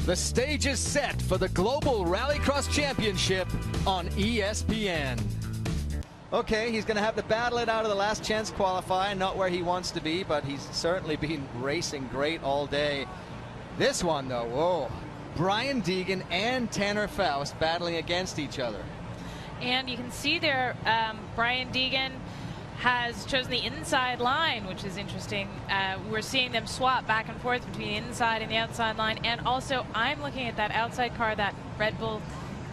The stage is set for the Global Rallycross Championship on ESPN. Okay, he's going to have to battle it out of the last chance qualifier, not where he wants to be, but he's certainly been racing great all day. This one, though, whoa. Brian Deegan and Tanner Faust battling against each other. And you can see there, Brian Deegan has chosen the inside line, which is interesting. We're seeing them swap back and forth between the inside and the outside line. And also, I'm looking at that outside car, that Red Bull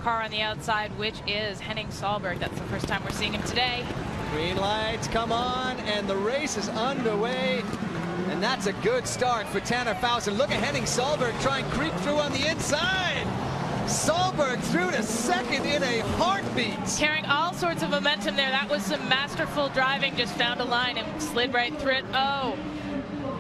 car on the outside, which is Henning Solberg. That's the first time we're seeing him today. Green lights come on, and the race is underway. And that's a good start for Tanner Faust. And look at Henning Solberg try and creep through on the inside. Solberg through to second in a heartbeat. Carrying all sorts of momentum there. That was some masterful driving. Just found a line and slid right through it. Oh,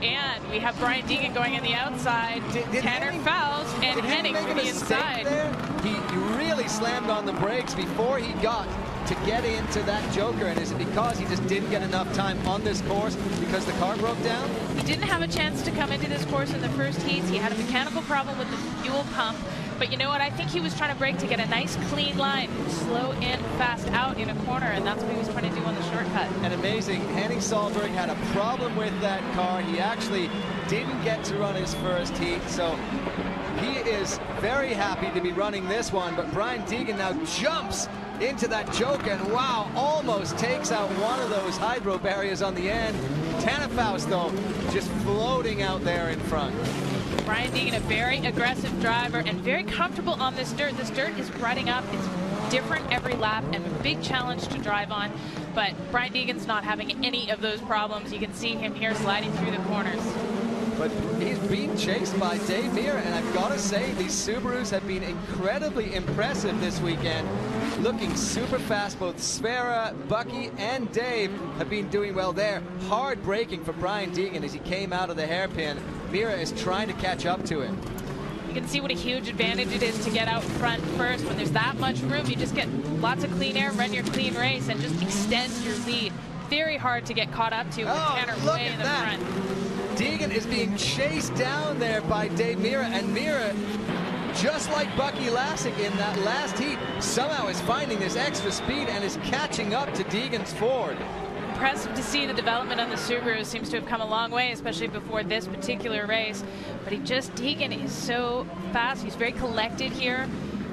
and we have Brian Deegan going on the outside. Tanner Faust and Henning from the inside. There? He really slammed on the brakes before he got to get into that joker. And is it because he just didn't get enough time on this course because the car broke down? He didn't have a chance to come into this course in the first heats. He had a mechanical problem with the fuel pump. But you know what? I think he was trying to brake to get a nice clean line, slow in, fast out in a corner, and that's what he was trying to do on the shortcut. And amazing, Henning Solberg had a problem with that car. He actually didn't get to run his first heat, so he is very happy to be running this one. But Brian Deegan now jumps into that joke and wow, almost takes out one of those hydro barriers on the end. Tanner Faust, though, just floating out there in front. Brian Deegan, a very aggressive driver and very comfortable on this dirt. This dirt is rutting up. It's different every lap and a big challenge to drive on. But Brian Deegan's not having any of those problems. You can see him here sliding through the corners. But he's being chased by Dave Mirra, and I've got to say, these Subarus have been incredibly impressive this weekend. Looking super fast. Both Sverre, Bucky, and Dave have been doing well there. Hard braking for Brian Deegan as he came out of the hairpin. Mirra is trying to catch up to him. You can see what a huge advantage it is to get out front first. When there's that much room, you just get lots of clean air, run your clean race, and just extend your lead. Very hard to get caught up to with Tanner way in the front. Deegan is being chased down there by Dave Mirra, and Mirra, just like Bucky Lasik in that last heat, somehow is finding this extra speed and is catching up to Deegan's Ford. Impressive to see the development on the Subaru. Seems to have come a long way, especially before this particular race. But Deegan is so fast. He's very collected here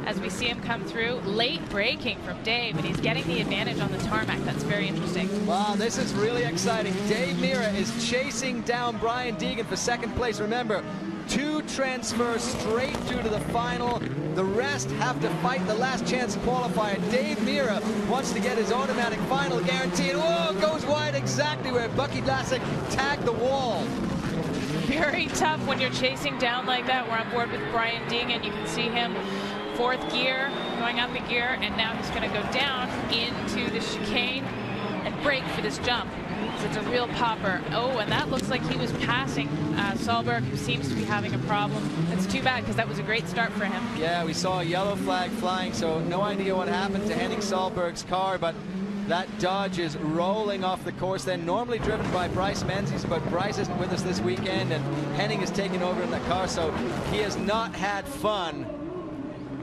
as we see him come through. Late braking from Dave, but he's getting the advantage on the tarmac. That's very interesting. Wow, this is really exciting. Dave Mirra is chasing down Brian Deegan for second place. Remember, 2 transfers straight through to the final. The rest have to fight the last chance qualifier. Dave Mirra wants to get his automatic final guarantee. And whoa, goes wide exactly where Bucky Lasik tagged the wall. Very tough when you're chasing down like that. We're on board with Brian Deegan. You can see him 4th gear, going up a gear, and now he's going to go down into the chicane and brake for this jump. It's a real popper. Oh, and that looks like he was passing Solberg, who seems to be having a problem. That's too bad, because that was a great start for him. Yeah, we saw a yellow flag flying, so no idea what happened to Henning Solberg's car, but that Dodge is rolling off the course then, normally driven by Bryce Menzies, but Bryce isn't with us this weekend, and Henning is taking over in that car, so he has not had fun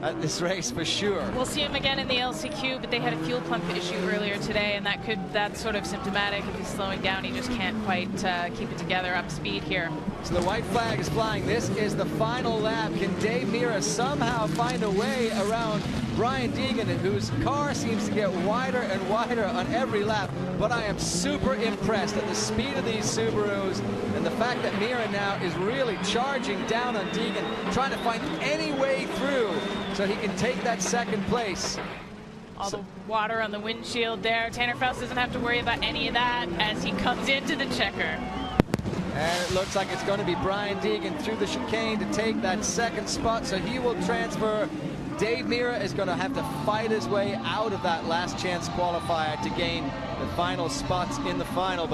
at this race for sure. We'll see him again in the LCQ, but they had a fuel pump issue earlier today, and that's sort of symptomatic. If he's slowing down, he just can't quite keep it together up speed here. So the white flag is flying. This is the final lap. Can Dave Mirra somehow find a way around Brian Deegan, whose car seems to get wider and wider on every lap? But I am super impressed at the speed of these Subarus and the fact that Mirra now is really charging down on Deegan, trying to find any way through so he can take that second place. All the water on the windshield there. Tanner Faust doesn't have to worry about any of that as he comes into the checker. And it looks like it's going to be Brian Deegan through the chicane to take that second spot, so he will transfer. Dave Mirra is going to have to fight his way out of that last chance qualifier to gain the final spots in the final.